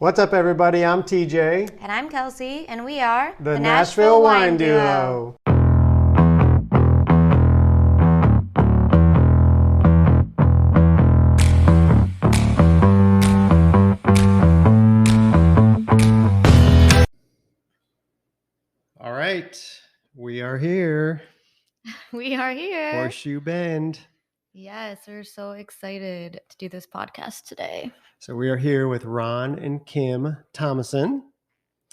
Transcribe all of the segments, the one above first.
What's up, everybody? I'm TJ. And I'm Kelsey, and we are the Nashville Wine Duo. All right, we are here. We are here. Horseshoe Bend. Yes, we're so excited to do this podcast today. So we are here with Ron and Kim Thomason,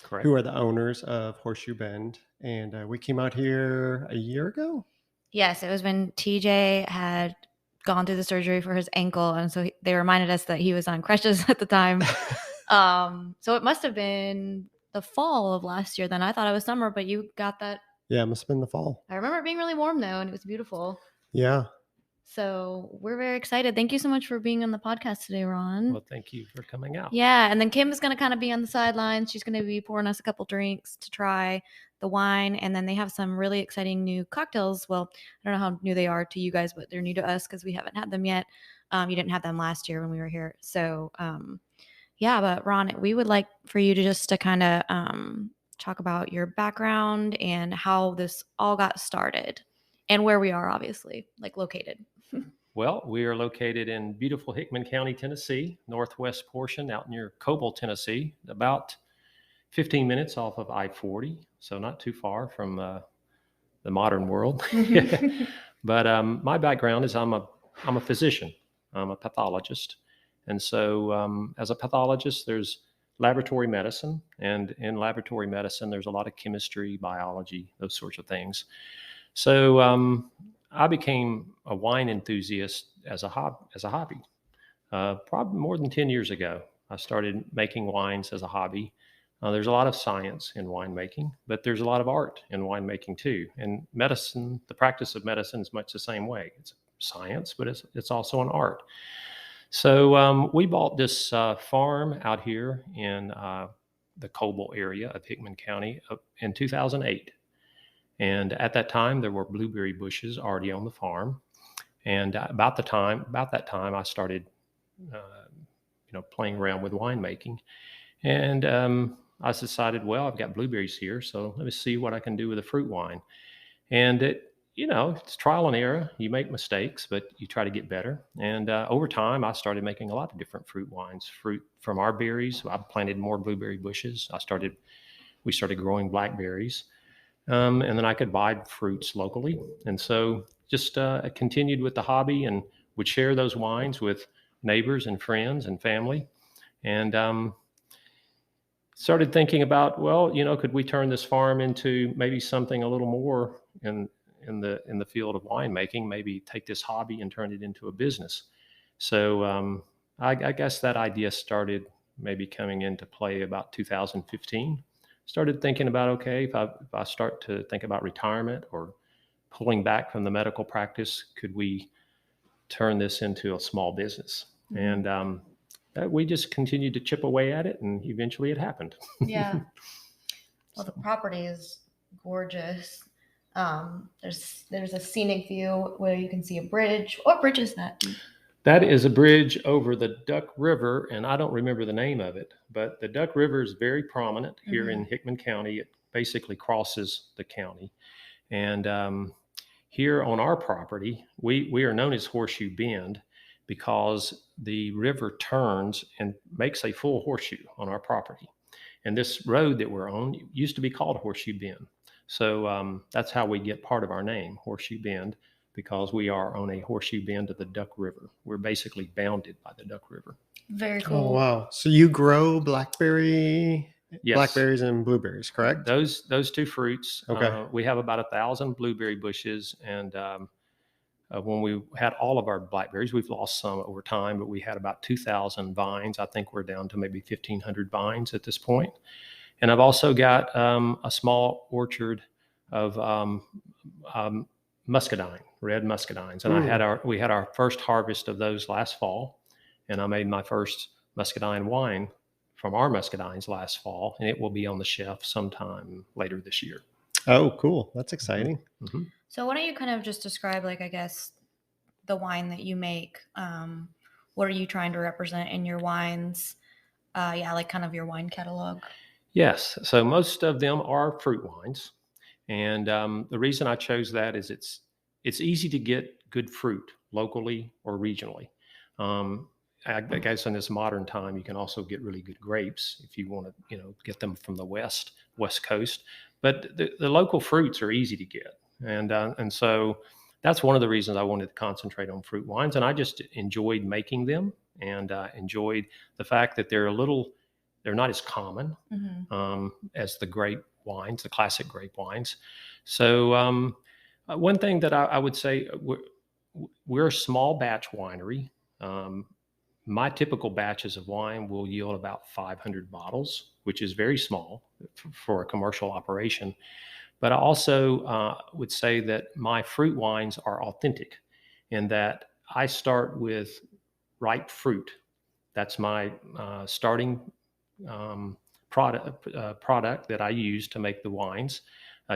Correct. who are the owners of Horseshoe Bend. And we came out here a year ago. Yes, it was when TJ had gone through the surgery for his ankle, and so they reminded us that he was on crutches at the time. So it must have been the fall of last year. Then I thought it was summer, but you got that. Yeah, it must have been the fall. I remember it being really warm though, and it was beautiful. Yeah. So we're very excited. Thank you so much for being on the podcast today, Ron. Well, thank you for coming out. Yeah, and then Kim is going to kind of be on the sidelines. She's going to be pouring us a couple drinks to try the wine, and then they have some really exciting new cocktails. Well, I don't know how new they are to you guys, but they're new to us because we haven't had them yet. You didn't have them last year when we were here. So, yeah, but Ron, we would like for you to just to kind of talk about your background and how this all got started and where we are, obviously, like located. Well, we are located in beautiful Hickman County, Tennessee, northwest portion out near Coble, Tennessee, about 15 minutes off of I-40, so not too far from the modern world. But my background is I'm a physician. I'm a pathologist. And so as a pathologist, there's laboratory medicine. And in laboratory medicine, there's a lot of chemistry, biology, those sorts of things. So I became a wine enthusiast as a hobby. Probably more than 10 years ago, I started making wines as a hobby. There's a lot of science in winemaking, but there's a lot of art in winemaking too. And medicine, the practice of medicine is much the same way. It's science, but it's also an art. So we bought this farm out here in the Coble area of Hickman County in 2008. And at that time, there were blueberry bushes already on the farm. And about that time, I started, playing around with winemaking. And I decided, well, I've got blueberries here, so let me see what I can do with a fruit wine. And it's trial and error. You make mistakes, but you try to get better. And over time, I started making a lot of different fruit wines. Fruit from our berries. I planted more blueberry bushes. We started growing blackberries. And then I could buy fruits locally. And so just continued with the hobby and would share those wines with neighbors and friends and family. And started thinking about, well, could we turn this farm into maybe something a little more in the field of winemaking, maybe take this hobby and turn it into a business. So I guess that idea started maybe coming into play about 2015. Started thinking about, okay, if I start to think about retirement or pulling back from the medical practice, could we turn this into a small business? Mm-hmm. And we just continued to chip away at it, and eventually it happened. Yeah. Well, the property is gorgeous. There's a scenic view where you can see a bridge. What bridge is that? That is a bridge over the Duck River, and I don't remember the name of it, but the Duck River is very prominent here in Hickman County. It basically crosses the county. And here on our property, we are known as Horseshoe Bend because the river turns and makes a full horseshoe on our property. And this road that we're on used to be called Horseshoe Bend. So that's how we get part of our name, Horseshoe Bend, because we are on a horseshoe bend of the Duck River. We're basically bounded by the Duck River. Very cool. Oh, wow. So you grow blackberries and blueberries, correct? Those two fruits. Okay. We have about 1,000 blueberry bushes. And when we had all of our blackberries, we've lost some over time, but we had about 2,000 vines. I think we're down to maybe 1,500 vines at this point. And I've also got a small orchard of muscadine, red muscadines. And we had our first harvest of those last fall. And I made my first muscadine wine from our muscadines last fall, and it will be on the shelf sometime later this year. Oh, cool. That's exciting. Mm-hmm. So why don't you kind of just describe, like, I guess, the wine that you make? What are you trying to represent in your wines? Yeah, like kind of your wine catalog. Yes. So most of them are fruit wines. And the reason I chose that is it's easy to get good fruit locally or regionally. Um, I guess in this modern time, you can also get really good grapes if you want to, get them from the West Coast. But the local fruits are easy to get, and so that's one of the reasons I wanted to concentrate on fruit wines. And I just enjoyed making them, and enjoyed the fact that they're not as common as the grape wines, the classic grape wines. So one thing that I would say, we're a small batch winery. My typical batches of wine will yield about 500 bottles, which is very small for a commercial operation. But I also would say that my fruit wines are authentic in that I start with ripe fruit. That's my starting product that I use to make the wines.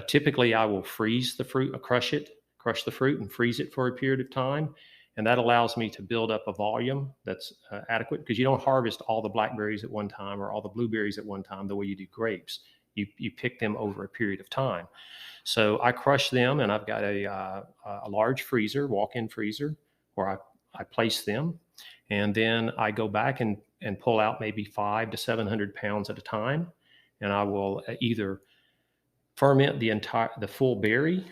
Typically, I will freeze the fruit, crush the fruit and freeze it for a period of time. And that allows me to build up a volume that's adequate, because you don't harvest all the blackberries at one time or all the blueberries at one time the way you do grapes. You pick them over a period of time. So I crush them, and I've got a large freezer, walk-in freezer, where I place them. And then I go back and pull out maybe 500 to 700 pounds at a time. And I will either ferment the full berry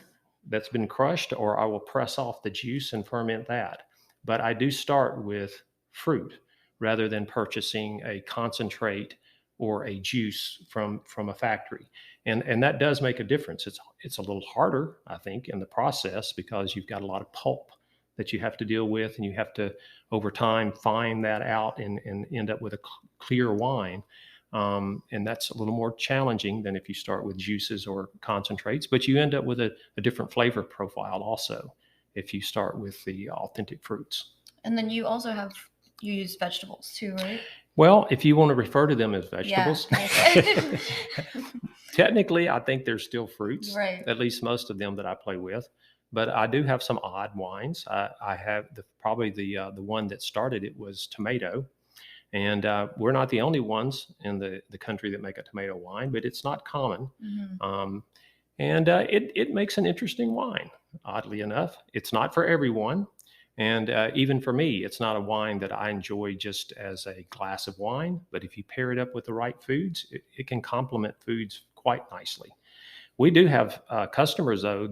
that's been crushed, or I will press off the juice and ferment that. But I do start with fruit rather than purchasing a concentrate or a juice from a factory. And that does make a difference. It's a little harder, I think, in the process, because you've got a lot of pulp that you have to deal with, and you have to, over time, find that out and end up with a clear wine. And that's a little more challenging than if you start with juices or concentrates, but you end up with a different flavor profile also if you start with the authentic fruits. And then you also you use vegetables too, right? Well, if you want to refer to them as vegetables, yeah. Technically, I think they're still fruits, right? At least most of them that I play with. But I do have some odd wines. I have probably the one that started it was tomato. And we're not the only ones in the country that make a tomato wine, but it's not common. Mm-hmm. And it makes an interesting wine, oddly enough. It's not for everyone. And even for me, it's not a wine that I enjoy just as a glass of wine. But if you pair it up with the right foods, it can complement foods quite nicely. We do have customers, though,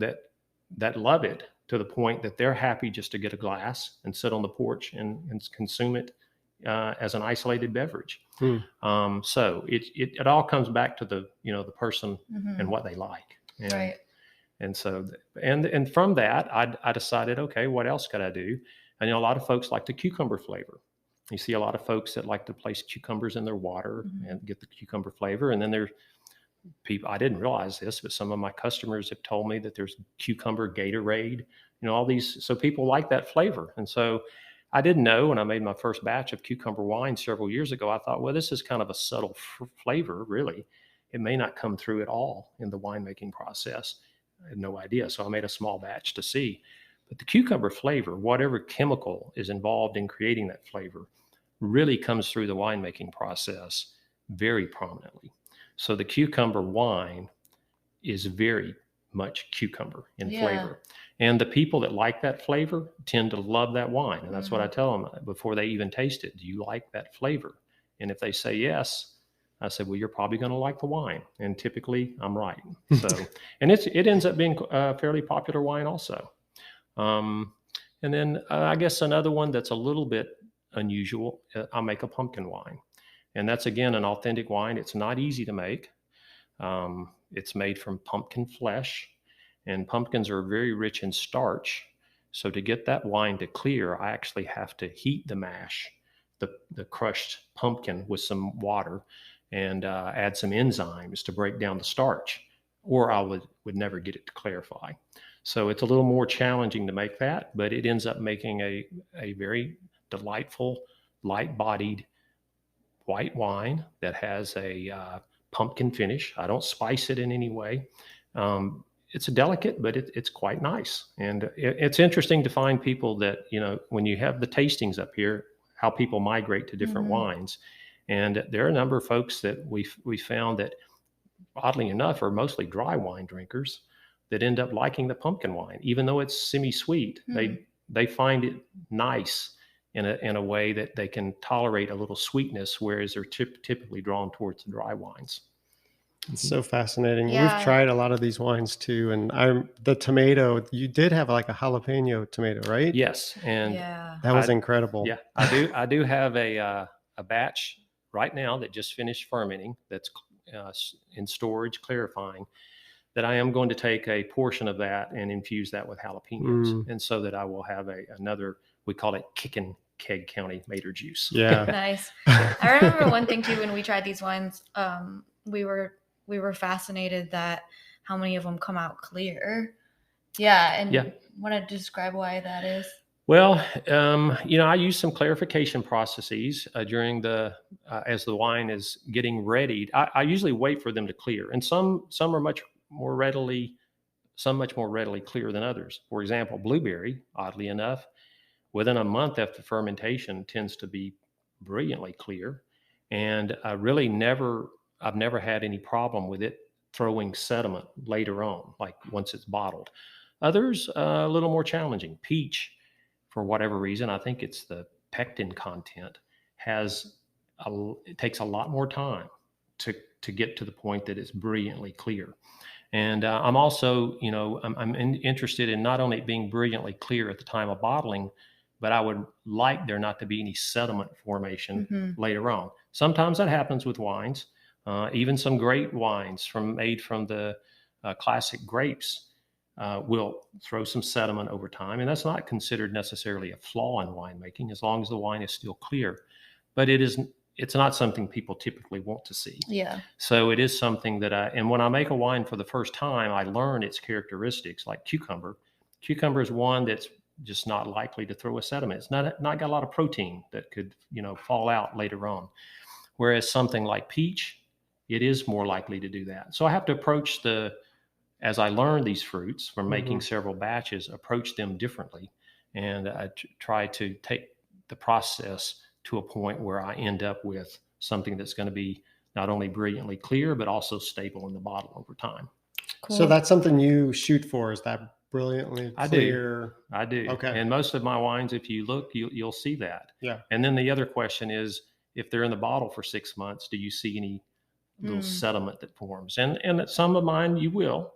that love it to the point that they're happy just to get a glass and sit on the porch and consume it as an isolated beverage. So it all comes back to the person and what they like. And, right. And so, and from that, I decided, okay, what else could I do? And a lot of folks like the cucumber flavor. You see a lot of folks that like to place cucumbers in their water and get the cucumber flavor. And then there's people, I didn't realize this, but some of my customers have told me that there's cucumber Gatorade, all these. So people like that flavor. And so I didn't know when I made my first batch of cucumber wine several years ago. I thought, well, this is kind of a subtle flavor, really. It may not come through at all in the winemaking process. I had no idea. So I made a small batch to see. But the cucumber flavor, whatever chemical is involved in creating that flavor, really comes through the winemaking process very prominently. So the cucumber wine is very much cucumber in flavor. And the people that like that flavor tend to love that wine. And that's what I tell them before they even taste it. Do you like that flavor? And if they say yes, I said, well, you're probably going to like the wine. And typically I'm right. So, and it ends up being a fairly popular wine also. And then I guess another one that's a little bit unusual, I make a pumpkin wine. And that's, again, an authentic wine. It's not easy to make. It's made from pumpkin flesh. And pumpkins are very rich in starch. So to get that wine to clear, I actually have to heat the mash, the crushed pumpkin, with some water and add some enzymes to break down the starch, or I would never get it to clarify. So it's a little more challenging to make that, but it ends up making a very delightful, light-bodied white wine that has a pumpkin finish. I don't spice it in any way. It's a delicate, but it's quite nice. And it's interesting to find people that, when you have the tastings up here, how people migrate to different wines. And there are a number of folks that we found that, oddly enough, are mostly dry wine drinkers that end up liking the pumpkin wine, even though it's semi-sweet. They find it nice in a way that they can tolerate a little sweetness, whereas they're typically drawn towards the dry wines. It's so fascinating. Yeah. We've tried a lot of these wines too, and the tomato. You did have like a jalapeno tomato, right? Yes, and that was incredible. Yeah, I do have a batch right now that just finished fermenting. That's in storage, clarifying. That I am going to take a portion of that and infuse that with jalapenos, and so that I will have another. We call it Kickin' Keg County Mater juice. Yeah, nice. I remember one thing too when we tried these wines. We were fascinated that how many of them come out clear. Yeah, and want to describe why that is? Well, I use some clarification processes during as the wine is getting readied. I usually wait for them to clear, and some are much more readily clear than others. For example, blueberry, oddly enough, within a month after fermentation tends to be brilliantly clear, and I've never had any problem with it throwing sediment later on, like once it's bottled. Others a little more challenging. Peach, for whatever reason, I think it's the pectin content, it takes a lot more time to get to the point that it's brilliantly clear. And I'm also, I'm interested in not only being brilliantly clear at the time of bottling, but I would like there not to be any sediment formation later on. Sometimes that happens with wines. Even some great wines made from the classic grapes will throw some sediment over time. And that's not considered necessarily a flaw in winemaking, as long as the wine is still clear. But it's not something people typically want to see. Yeah. So it is something that and when I make a wine for the first time, I learn its characteristics, like cucumber. Cucumber is one that's just not likely to throw a sediment. It's not got a lot of protein that could, fall out later on. Whereas something like peach, it is more likely to do that. So I have to approach as I learn these fruits from making several batches, approach them differently. And I try to take the process to a point where I end up with something that's going to be not only brilliantly clear, but also stable in the bottle over time. Cool. So that's something you shoot for, is that brilliantly clear? I do. Okay. And most of my wines, if you look, you'll see that. Yeah. And then the other question is, if they're in the bottle for 6 months, do you see any little sediment that forms? And at some of mine, you will.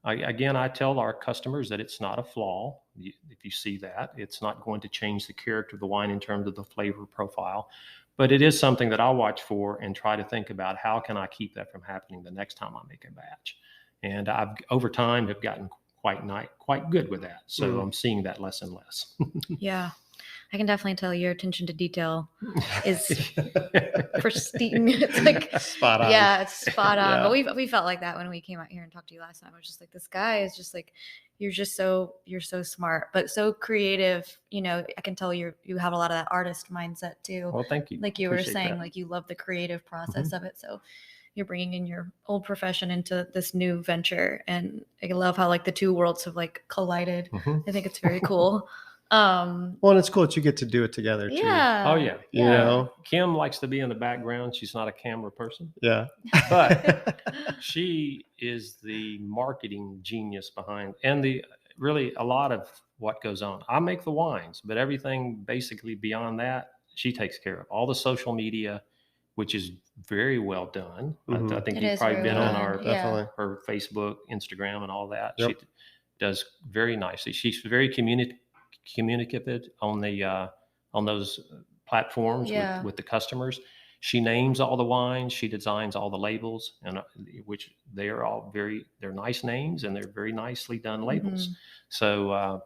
I tell our customers that it's not a flaw. If you see that, it's not going to change the character of the wine in terms of the flavor profile, but it is something that I'll watch for and try to think about how can I keep that from happening the next time I make a batch. And I've over time have gotten quite good with that. So I'm seeing that less and less. Yeah. I can definitely tell your attention to detail is pristine. It's like spot on. Yeah, it's spot on. Yeah. But we felt like that when we came out here and talked to you last time. I was just like, this guy is just like, you're so smart, but so creative. I can tell you have a lot of that artist mindset too. Well, thank you. Like you Appreciate were saying, that. like you love the creative process of it. So you're bringing in your old profession into this new venture, and I love how like the two worlds have like collided. I think it's very cool. Well, and it's cool that you get to do it together too. Yeah. Oh yeah. Yeah. Kim likes to be in the background. She's not a camera person. Yeah. But she is the marketing genius behind, and really a lot of what goes on. I make the wines, but everything basically beyond that, she takes care of. All the social media, which is very well done. I think you've probably been on her Facebook, Instagram, and all that. Yep. She does very nicely. She's very communicative on those platforms with the customers. She names all the wines. She designs all the labels, and which they're nice names, and they're very nicely done labels. So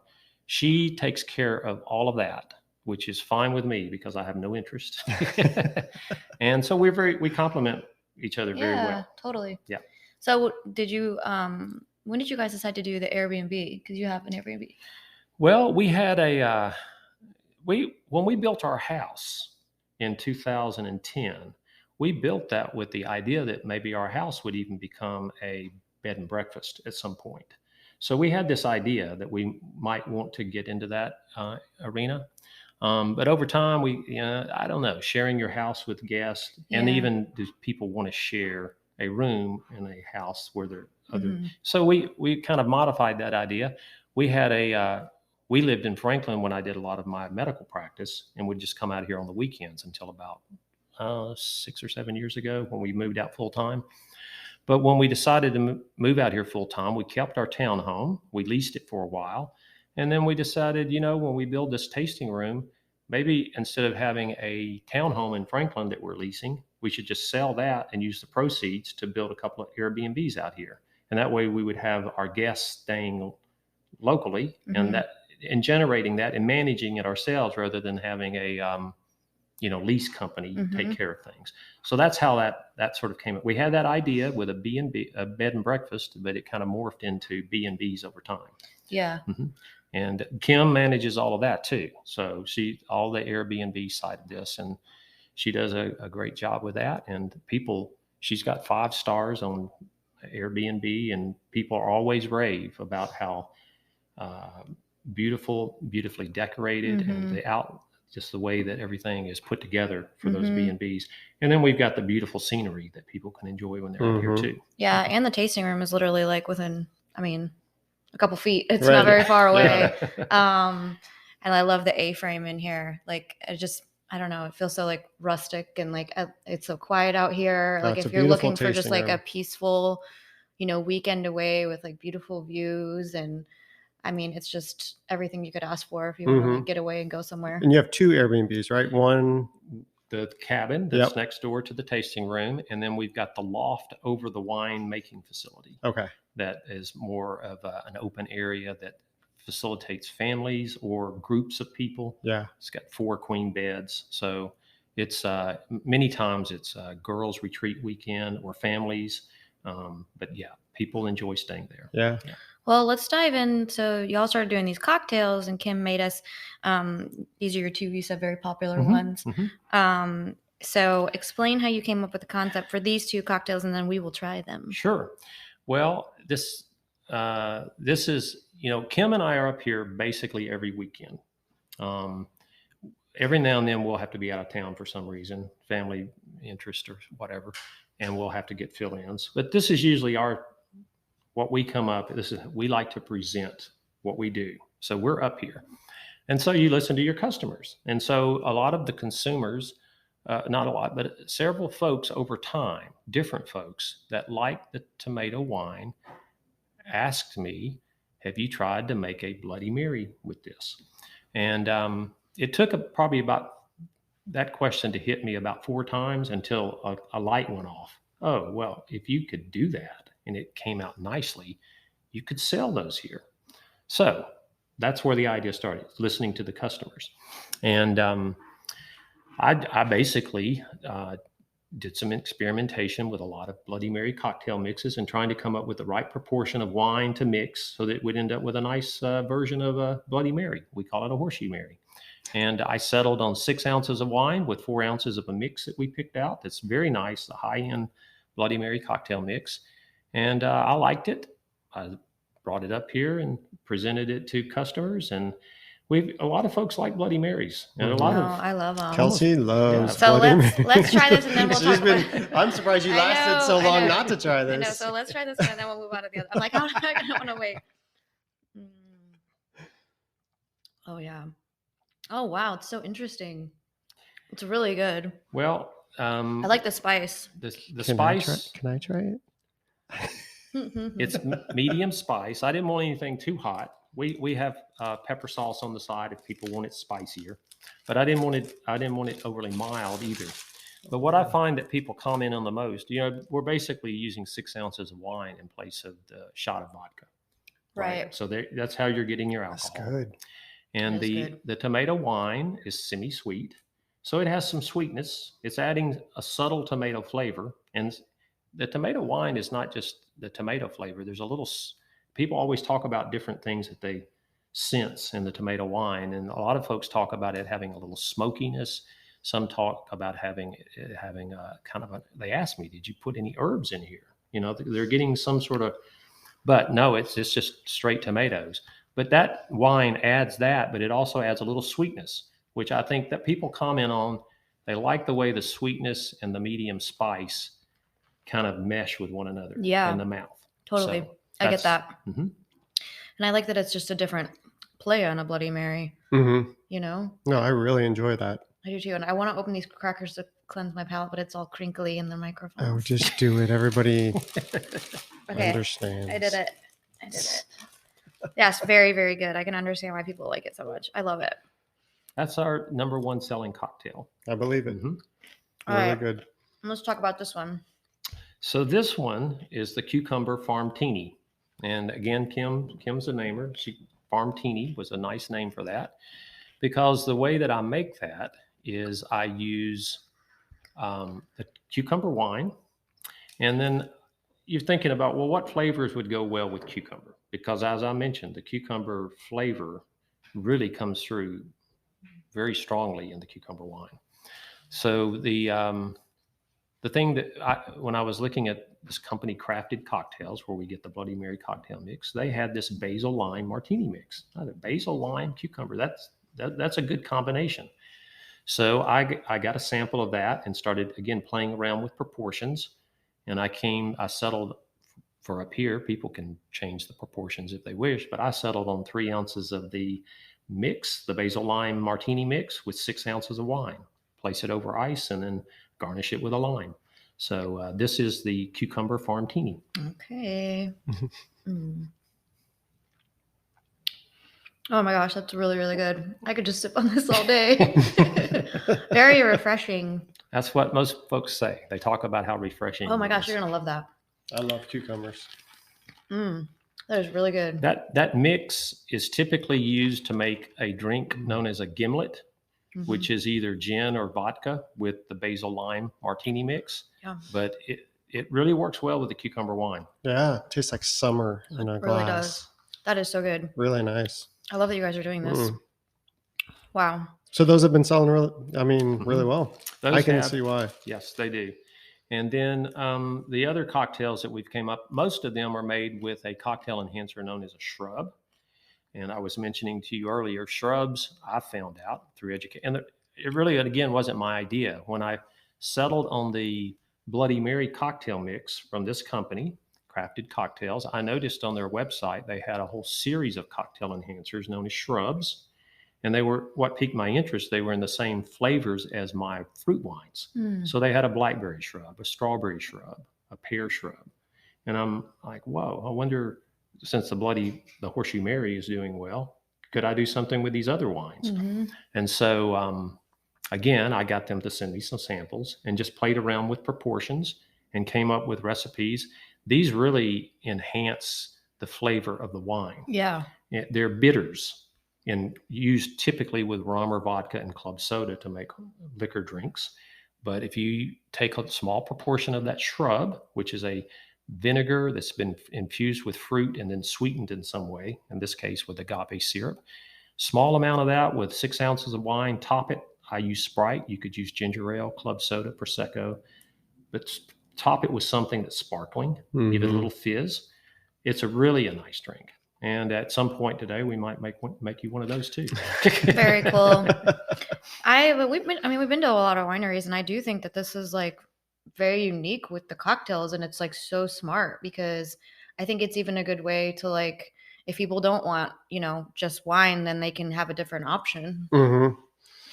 she takes care of all of that, which is fine with me because I have no interest. And so we complement each other very well. Yeah, totally. Yeah. So did you when did you guys decide to do the Airbnb? Because you have an Airbnb. Well, we had when we built our house in 2010, we built that with the idea that maybe our house would even become a bed and breakfast at some point. So we had this idea that we might want to get into that arena. But over time, I don't know, sharing your house with guests, and Yeah. even do people want to share a room in a house where there are other. Mhm. So we kind of modified that idea. We had we lived in Franklin when I did a lot of my medical practice, and would just come out here on the weekends until about 6 or 7 years ago when we moved out full time. But when we decided to move out here full time, we kept our townhome. We leased it for a while. And then we decided, when we build this tasting room, maybe instead of having a townhome in Franklin that we're leasing, we should just sell that and use the proceeds to build a couple of Airbnbs out here. And that way we would have our guests staying locally Mhm. and generating that and managing it ourselves rather than having a lease company take Mhm. care of things. So that's how that sort of came up. We had that idea with a B&B, a bed and breakfast, but it kind of morphed into B&Bs over time. Yeah. And Kim manages all of that too. So all the Airbnb side of this, and she does a great job with that. And she's got 5 stars on Airbnb, and people are always rave about how beautifully decorated, and just the way that everything is put together for those B&Bs. And then we've got the beautiful scenery that people can enjoy when they're out here too. Yeah, and the tasting room is literally like within, a couple feet. It's Right. not very far away. Yeah. And I love the A-frame in here. Like, I don't know, it feels so like rustic and like it's so quiet out here. Like it's if a you're beautiful looking for just tasting like a room. peaceful, weekend away with like beautiful views, and it's just everything you could ask for if you want to like get away and go somewhere. And you have 2 Airbnbs, right? One, the cabin that's next door to the tasting room, and then we've got the loft over the wine making facility. Okay. That is more of an open area that facilitates families or groups of people. Yeah. It's got 4 queen beds. So it's many times it's a girls retreat weekend or families. But yeah, people enjoy staying there. Yeah. Well, let's dive in. So y'all started doing these cocktails, and Kim made us. These are your 2, you said, very popular ones. So explain how you came up with the concept for these 2 cocktails, and then we will try them. Sure. Well, this is, Kim and I are up here basically every weekend. Every now and then we'll have to be out of town for some reason, family interest or whatever, and we'll have to get fill-ins. But this is usually what we come up. We like to present what we do. So we're up here. And so you listen to your customers. And so a lot of the consumers, not a lot, but several folks over time, different folks that like the tomato wine, asked me, have you tried to make a Bloody Mary with this? And it took probably about that question to hit me about 4 times until a light went off. Oh, well, if you could do that and it came out nicely, you could sell those here. So that's where the idea started, listening to the customers. And I basically did some experimentation with a lot of Bloody Mary cocktail mixes and trying to come up with the right proportion of wine to mix so that we'd end up with a nice version of a Bloody Mary. We call it a Horseshoe Mary. And I settled on 6 ounces of wine with 4 ounces of a mix that we picked out. That's very nice, the high-end Bloody Mary cocktail mix. And I liked it. I brought it up here and presented it to customers, and a lot of folks like Bloody Marys, and I love them. Kelsey loves So Bloody Mary. let's try this, and then we'll talk about. I'm surprised you lasted so long not to try this. I know. So let's try this, and then we'll move on to the other. I'm like, I don't want to wait. Oh yeah. Oh wow, it's so interesting. It's really good. Well, I like the spice. The spice. Can I try it? It's medium spice. I didn't want anything too hot. We have pepper sauce on the side if people want it spicier, but I didn't want it overly mild either. But what I find that people comment on the most, we're basically using 6 ounces of wine in place of the shot of vodka. Right. So that's how you're getting your alcohol. That's good. And the tomato wine is semi-sweet, so it has some sweetness. It's adding a subtle tomato flavor, and the tomato wine is not just the tomato flavor. There's people always talk about different things that they sense in the tomato wine, and a lot of folks talk about it having a little smokiness. Some talk about having a kind of they asked me, did you put any herbs in here? They're getting some sort of, but no, it's just straight tomatoes. But that wine adds that, but it also adds a little sweetness. which I think that people comment on. They like the way the sweetness and the medium spice kind of mesh with one another Yeah. in the mouth. Totally. So I get that's- that. Mhm. And I like that it's just a different play on a Bloody Mary, Mm-hmm. you know? No, I really enjoy that. I do too. And I want to open these crackers to cleanse my palate, but it's all crinkly in the microphone. Oh, just do it. Everybody Okay. understands. I did it. Yes, very, very good. I can understand why people like it so much. I love it. That's our number one selling cocktail. I believe it. Mhm. All Really right. good. Let's talk about this one. So this one is the Cucumber Farm-Tini. And again, Kim's a namer. Farm-Tini was a nice name for that, because the way that I make that is I use the cucumber wine, and then you're thinking about, well, what flavors would go well with cucumber? Because as I mentioned, the cucumber flavor really comes through very strongly in the cucumber wine. So the thing that when I was looking at this company Crafted Cocktails, where we get the Bloody Mary cocktail mix, they had this basil lime martini mix. Basil, lime, cucumber. That's a good combination. So I got a sample of that and started again playing around with proportions. And I settled for up here. People can change the proportions if they wish, but I settled on 3 ounces of the mix, the basil lime martini mix, with 6 ounces of wine. Place it over ice and then garnish it with a lime. So this is the Cucumber Farm-Tini. Okay. Oh my gosh, that's really, really good. I could just sip on this all day. Very refreshing. That's what most folks say. They talk about how refreshing. Oh my it gosh, is. you're going to love that. I love cucumbers. That is really good. That mix is typically used to make a drink known as a gimlet, which is either gin or vodka with the basil lime martini mix. Yeah. But it really works well with the cucumber wine. Yeah, it tastes like summer in a It really glass. does. That is so good. Really nice. I love that you guys are doing this. Wow. So those have been selling really well. Those I can have- see why. Yes, they do. And then the other cocktails that we've came up, most of them are made with a cocktail enhancer known as a shrub. And I was mentioning to you earlier, shrubs, I found out through education, and it really, again, wasn't my idea. When I settled on the Bloody Mary cocktail mix from this company, Crafted Cocktails, I noticed on their website they had a whole series of cocktail enhancers known as shrubs. And they were, what piqued my interest, they were in the same flavors as my fruit wines. So they had a blackberry shrub, a strawberry shrub, a pear shrub. And I'm like, whoa, I wonder, since the Horseshoe Mary is doing well, could I do something with these other wines? And so, again, I got them to send me some samples and just played around with proportions and came up with recipes. These really enhance the flavor of the wine. Yeah. They're bitters and used typically with rum or vodka and club soda to make liquor drinks. But if you take a small proportion of that shrub, which is a vinegar that's been infused with fruit and then sweetened in some way, in this case with agave syrup, small amount of that with 6 ounces of wine, top it. I use Sprite. You could use ginger ale, club soda, Prosecco, but top it with something that's sparkling, give it a little fizz. It's really a nice drink. And at some point today, we might make you one of those too. Very cool. We've been to a lot of wineries, and I do think that this is like very unique with the cocktails, and it's like so smart, because I think it's even a good way to, like, if people don't want, just wine, then they can have a different option.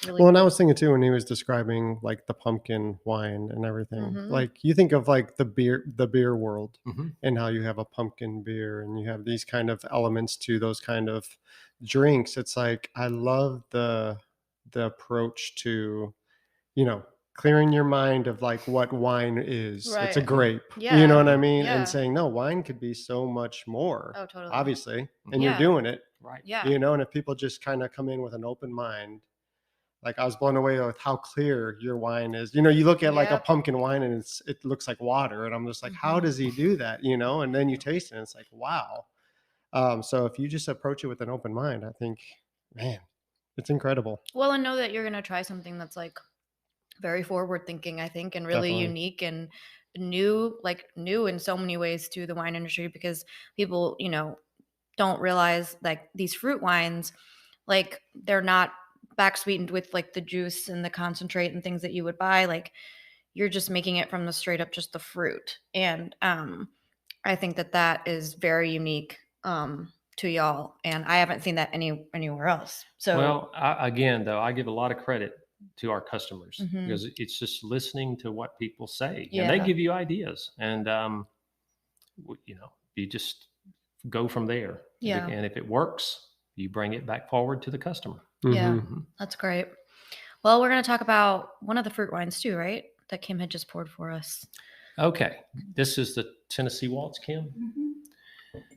Really Well, and I was thinking too, when he was describing like the pumpkin wine and everything, like you think of like the beer world and how you have a pumpkin beer and you have these kind of elements to those kind of drinks. It's like, I love the approach to, clearing your mind of like what wine is. Right. It's a grape, Yeah. you know what I mean? Yeah. And saying, no, wine could be so much more, Oh, totally. obviously. And Yeah. you're doing it, Right. Yeah. and if people just kind of come in with an open mind. Like, I was blown away with how clear your wine is. You look at like a Yep. pumpkin wine and it looks like water. And I'm just like, how does he do that? And then you taste it and it's like, wow. So if you just approach it with an open mind, I think, man, it's incredible. Well, and know that you're going to try something that's like very forward thinking, I think, and really Definitely. unique and new in so many ways to the wine industry, because people, don't realize like these fruit wines, like they're not back sweetened with like the juice and the concentrate and things that you would buy. Like you're just making it from the straight up just the fruit. And I think that is very unique to y'all, and I haven't seen that anywhere else. So well, again, though, I give a lot of credit to our customers because it's just listening to what people say, and they give you ideas, and you just go from there. Yeah. And if it works, you bring it back forward to the customer. Yeah, that's great. Well, we're going to talk about one of the fruit wines too, right? That Kim had just poured for us. Okay. This is the Tennessee Waltz, Kim.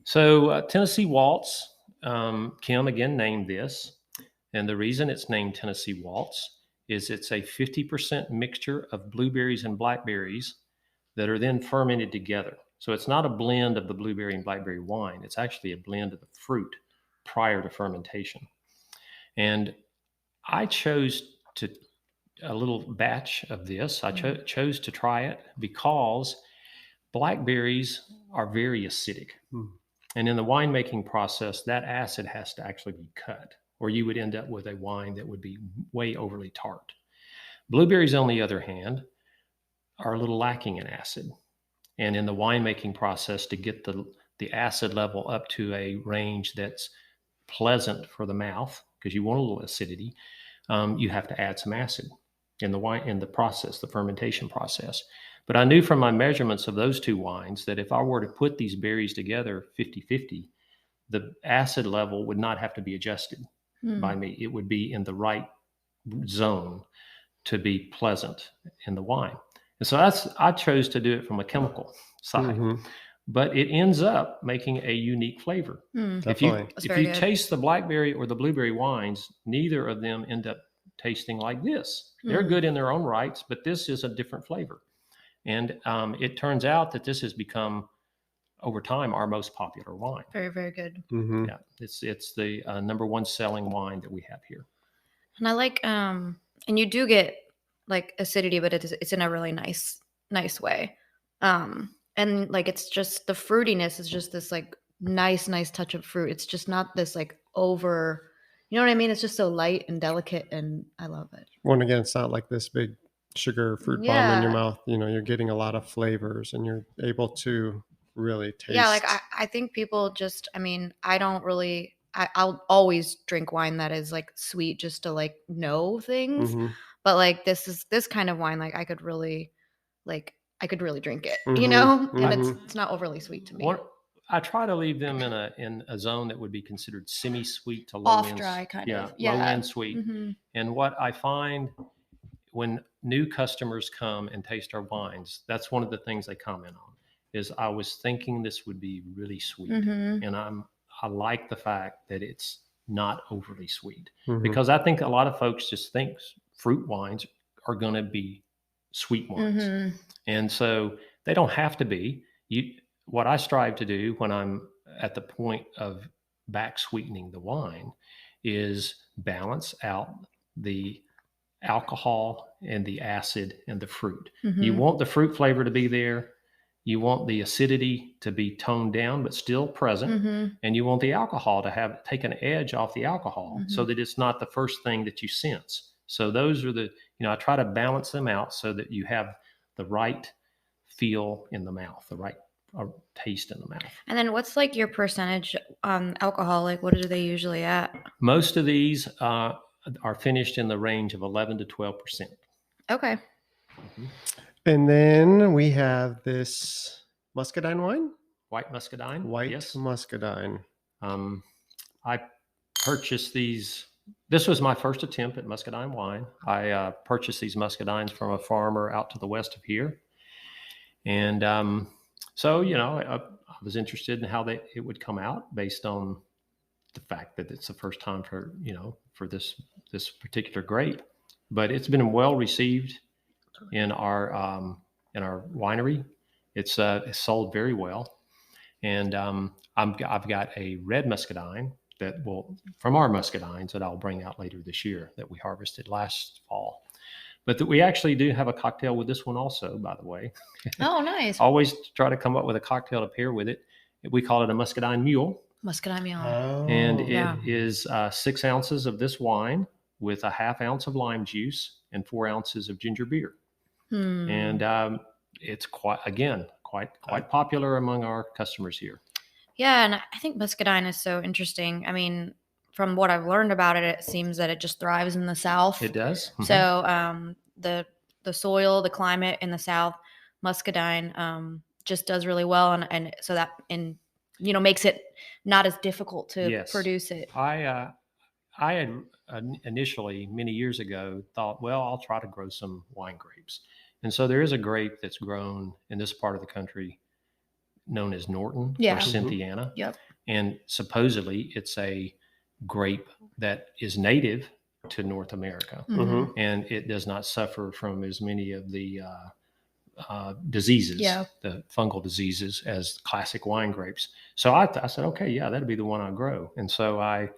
So Tennessee Waltz, Kim again named this. And the reason it's named Tennessee Waltz is it's a 50% mixture of blueberries and blackberries that are then fermented together. So it's not a blend of the blueberry and blackberry wine. It's actually a blend of the fruit prior to fermentation. And I chose a little batch of this. I chose to try it because blackberries are very acidic. And in the winemaking process, that acid has to actually be cut, or you would end up with a wine that would be way overly tart. Blueberries, on the other hand, are a little lacking in acid. And in the winemaking process, to get the acid level up to a range that's pleasant for the mouth, because you want a little acidity, you have to add some acid in the process, the fermentation process. But I knew from my measurements of those two wines that if I were to put these berries together 50-50, the acid level would not have to be adjusted by me. It would be in the right zone to be pleasant in the wine. And so I chose to do it from a chemical side. But it ends up making a unique flavor. If you taste the blackberry or the blueberry wines, neither of them end up tasting like this. They're good in their own rights, but this is a different flavor. And it turns out that this has become, over time, our most popular wine. Very, very good. Yeah, it's the number one selling wine that we have here. And I like, and you do get like acidity, but it's in a really nice way. And like, it's just, the fruitiness is just this like nice touch of fruit. It's just not this like over, you know what I mean? It's just so light and delicate, and I love it. Once again, it's not like this big sugar fruit bomb in your mouth. You're getting a lot of flavors, and you're able to really taste. Yeah, like I think people just, I mean, I'll always drink wine that is like sweet just to like know things. But like this kind of wine, like I could really drink it, and it's not overly sweet to me. I try to leave them in a zone that would be considered semi-sweet to low off dry kind of. Low end sweet. And what I find when new customers come and taste our wines, that's one of the things they comment on is I was thinking this would be really sweet. And I like the fact that it's not overly sweet because I think a lot of folks just think fruit wines are going to be sweet wines. And so they don't have to be. What I strive to do when I'm at the point of back sweetening the wine is balance out the alcohol and the acid and the fruit. You want the fruit flavor to be there. You want the acidity to be toned down, but still present. And you want the alcohol to take an edge off the alcohol so that it's not the first thing that you sense. So those are I try to balance them out so that you have the right feel in the mouth, the right taste in the mouth. And then what's like your percentage alcohol? Like what are they usually at? Most of these are finished in the range of 11 to 12%. Okay. And then we have this muscadine wine. White muscadine. Muscadine. I purchased these. This was my first attempt at muscadine wine. I purchased these muscadines from a farmer out to the west of here. And so, I was interested in how it would come out based on the fact that it's the first time for this particular grape. But it's been well received in our winery. It's sold very well. And I've got a red muscadine from our muscadines that I'll bring out later this year that we harvested last fall. But we actually do have a cocktail with this one also, by the way. Oh, nice. Always try to come up with a cocktail to pair with it. We call it a muscadine mule. Muscadine mule. Oh. And it is 6 ounces of this wine with a half ounce of lime juice and 4 ounces of ginger beer. And it's quite popular among our customers here. Yeah, and I think muscadine is so interesting. I mean, from what I've learned about it, it seems that it just thrives in the South. It does. Mm-hmm. So the soil, the climate in the South, muscadine just does really well, and so that makes it not as difficult to produce it. I had initially many years ago thought, well, I'll try to grow some wine grapes. And so there is a grape that's grown in this part of the country known as Norton or Cynthiana. Yep. And supposedly it's a grape that is native to North America. And it does not suffer from as many of the diseases, the fungal diseases, as classic wine grapes. So I said, okay, yeah, that'd be the one I grow. And so I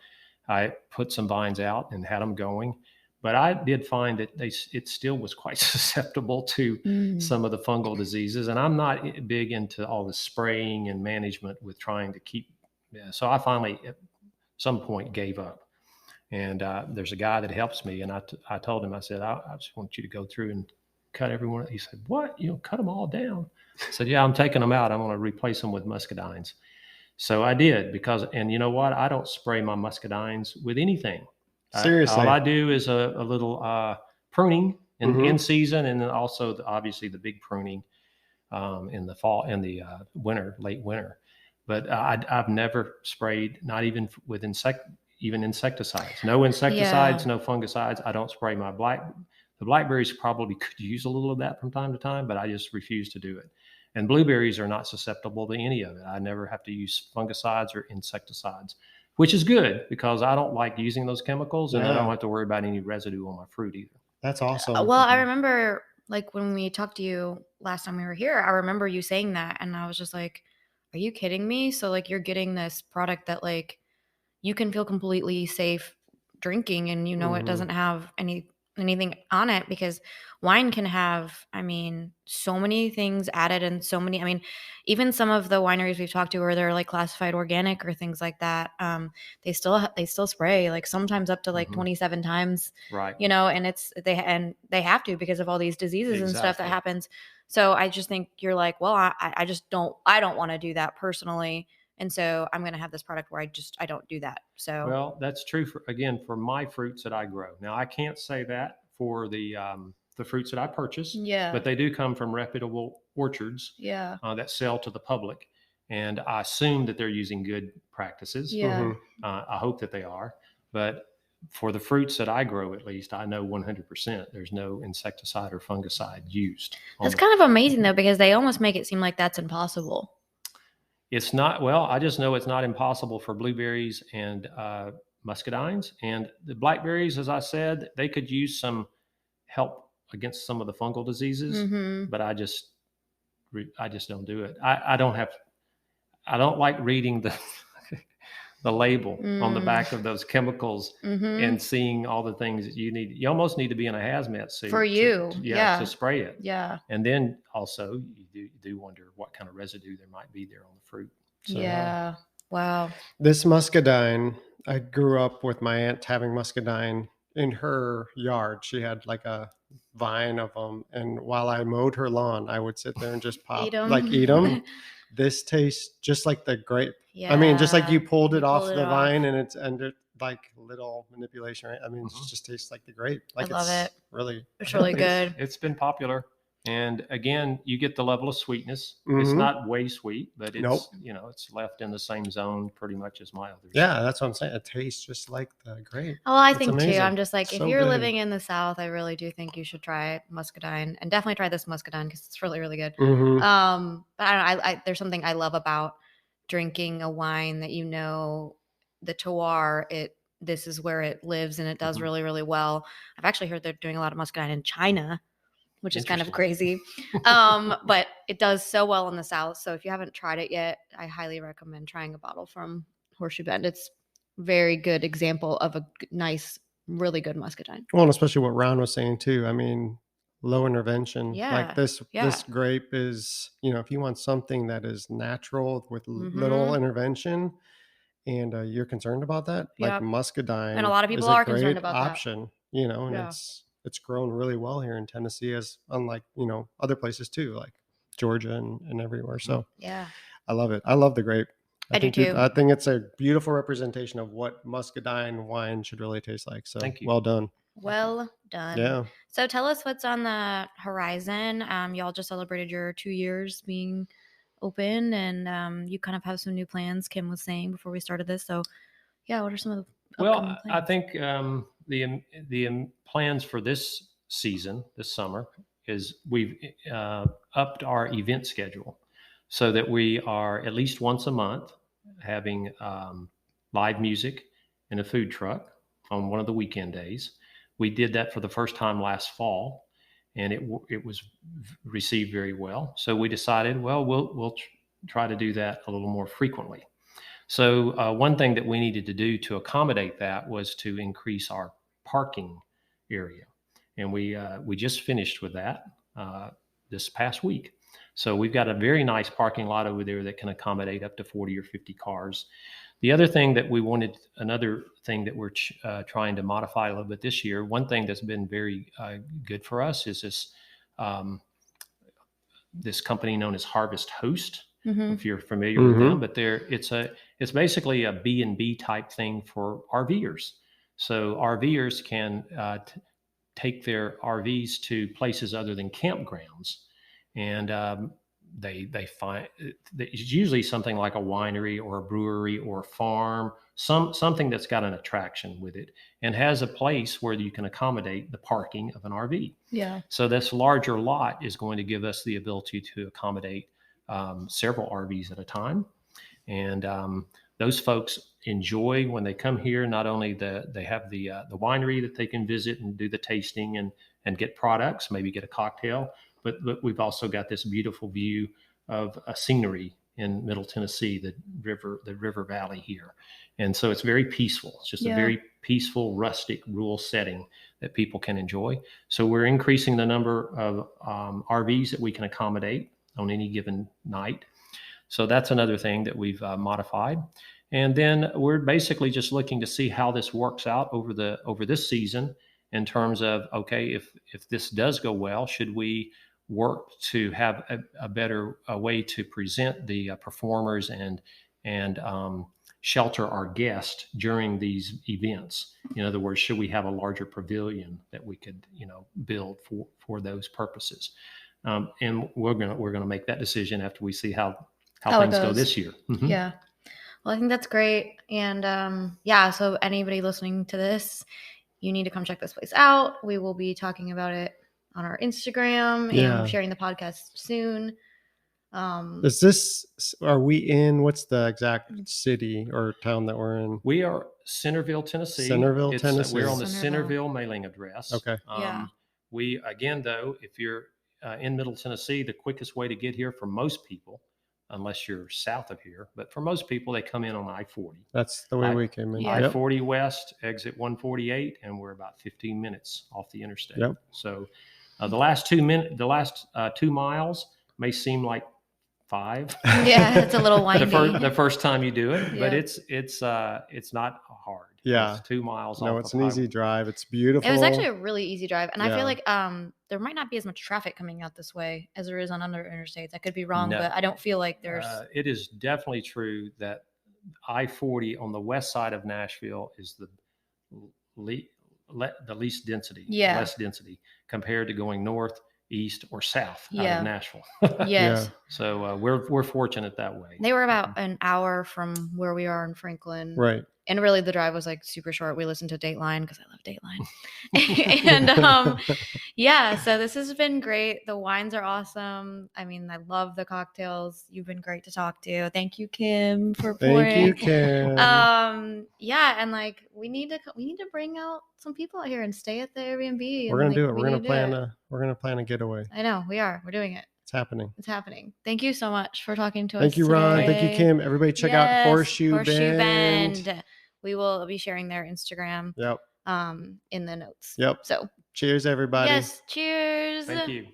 put some vines out and had them going. But I did find that it still was quite susceptible to some of the fungal diseases. And I'm not big into all the spraying and management with trying to keep. So I finally, at some point, gave up. And there's a guy that helps me. And I told him, I said, I just want you to go through and cut every one. He said, what? Cut them all down? I said, yeah, I'm taking them out. I'm going to replace them with muscadines. So I did and you know what? I don't spray my muscadines with anything. Seriously. All I do is a little pruning in season, and then also obviously the big pruning in the fall, in the late winter. But I've never sprayed, not even with insecticides. No insecticides, no fungicides. I don't spray the blackberries probably could use a little of that from time to time, but I just refuse to do it. And blueberries are not susceptible to any of it. I never have to use fungicides or insecticides, which is good because I don't like using those chemicals, and I don't have to worry about any residue on my fruit either. That's awesome. Well, I remember when we talked to you last time we were here, I remember you saying that, and I was just like, are you kidding me? So you're getting this product that you can feel completely safe drinking, and it doesn't have anything on it, because wine can have, so many things added, and so many, even some of the wineries we've talked to where they're classified organic or things like that, they still spray sometimes up to 27 times, right? And they have to, because of all these diseases and stuff that happens. So I just think you're well, I don't want to do that personally. And so I'm going to have this product where I don't do that. So, well, that's true for my fruits that I grow. Now, I can't say that for the fruits that I purchase, but they do come from reputable orchards that sell to the public. And I assume that they're using good practices. I hope that they are. But for the fruits that I grow, at least, I know 100% there's no insecticide or fungicide used. That's kind of amazing, though, because they almost make it seem like that's impossible. It's not. Well, I just know it's not impossible for blueberries and muscadines, and the blackberries, as I said, they could use some help against some of the fungal diseases, but I just don't do it. I don't like reading the label on the back of those chemicals and seeing all the things that you need. You almost need to be in a hazmat suit to spray it. Yeah. And then also you do wonder what kind of residue there might be there on the fruit. So, wow. This muscadine, I grew up with my aunt having muscadine in her yard. She had a vine of them. And while I mowed her lawn, I would sit there and just eat them. This tastes just like the grape. Yeah. Just like you pulled it off the vine, and it's under little manipulation, right? It just tastes like the grape. I love it. It's really good. It's been popular. And again, you get the level of sweetness. It's not way sweet, but it's it's left in the same zone pretty much as my others. Yeah, that's what I'm saying. It tastes just like the grape. Well, I think too. I'm just if you're living in the South, I really do think you should try muscadine, and definitely try this muscadine because it's really, really good. But I don't know. There's something I love about drinking a wine that the terroir, this is where it lives, and it does really, really well. I've actually heard they're doing a lot of muscadine in China, which is kind of crazy. But it does so well in the South. So if you haven't tried it yet, I highly recommend trying a bottle from Horseshoe Bend. It's a very good example of a nice, really good muscadine. Well, and especially what Ron was saying too. Low intervention. This grape is, if you want something that is natural with little intervention, and you're concerned about that, like Yep. muscadine, And a lot of people is a are concerned great about option, you know, and Yeah. it's grown really well here in Tennessee, as unlike, you know, other places too, like Georgia and everywhere. So Yeah. I love it. I love the grape. I do too. I think it's a beautiful representation of what muscadine wine should really taste like. So Thank you. well done. Well done. Yeah. So tell us what's on the horizon. Y'all just celebrated your 2 years being open, and you kind of have some new plans, Kim was saying before we started this. So yeah, what are some of the upcoming Well, plans? I think the plans for this season, this summer, is we've upped our event schedule so that we are at least once a month having live music and a food truck on one of the weekend days. We did that for the first time last fall, and it was received very well. So we decided, well, we'll try to do that a little more frequently. So one thing that we needed to do to accommodate that was to increase our parking area, and we just finished with that this past week. So we've got a very nice parking lot over there that can accommodate up to 40 or 50 cars. The other thing that we wanted, another thing that we're trying to modify a little bit this year, one thing that's been very good for us is this company known as Harvest Host. Mm-hmm. If you're familiar with them, but it's basically a B&B type thing for RVers. So RVers can take their RVs to places other than campgrounds, and they find it's usually something like a winery or a brewery or a farm, something that's got an attraction with it and has a place where you can accommodate the parking of an RV. Yeah. So this larger lot is going to give us the ability to accommodate several RVs at a time. And those folks enjoy when they come here, not only they have the winery that they can visit and do the tasting and get products, maybe get a cocktail, but we've also got this beautiful view of a scenery in Middle Tennessee, the river valley here. And so it's very peaceful. It's just a very peaceful, rustic, rural setting that people can enjoy. So we're increasing the number of RVs that we can accommodate on any given night. So that's another thing that we've modified. And then we're basically just looking to see how this works out over this season in terms of, okay, if this does go well, should we work to have a better way to present the performers and shelter our guests during these events? In other words, should we have a larger pavilion that we could, build for those purposes? And we're gonna make that decision after we see how things go this year. Mm-hmm. Yeah. Well, I think that's great. And so anybody listening to this, you need to come check this place out. We will be talking about it on our Instagram and sharing the podcast soon. Are we in, what's the exact city or town that we're in? We are Centerville, Tennessee. Tennessee. We're on the Centerville mailing address. Okay. We, again, though, if you're in Middle Tennessee, the quickest way to get here for most people, unless you're south of here, but for most people, they come in on I-40. That's the way we came in. I-40 west, exit 148, and we're about 15 minutes off the interstate. Yep. So the last 2 miles may seem like 5. Yeah, it's a little windy. the first time you do it, but it's not hard. Yeah, it's 2 miles. No, it's an easy drive. It's beautiful. It was actually a really easy drive, and I feel like there might not be as much traffic coming out this way as there is on other interstates. I could be wrong, but I don't feel like there's. It is definitely true that I-40 on the west side of Nashville is the least density, less density compared to going north, east, or south out of Nashville. Yes. So we're fortunate that way. They were about an hour from where we are in Franklin. Right. And really the drive was like super short. We listened to Dateline because I love Dateline. And so this has been great. The wines are awesome. I mean, I love the cocktails. You've been great to talk to. Thank you, Kim, for pouring. Thank you, Kim. And like we need to bring out some people out here and stay at the Airbnb. We're gonna do it. We're gonna plan a getaway. I know we are. We're doing it. It's happening. Thank you so much for talking to us. Thank you, Ron. Today. Thank you, Kim. Everybody check out Horseshoe Bend. We will be sharing their Instagram in the notes. Yep. So cheers, everybody. Yes, cheers. Thank you.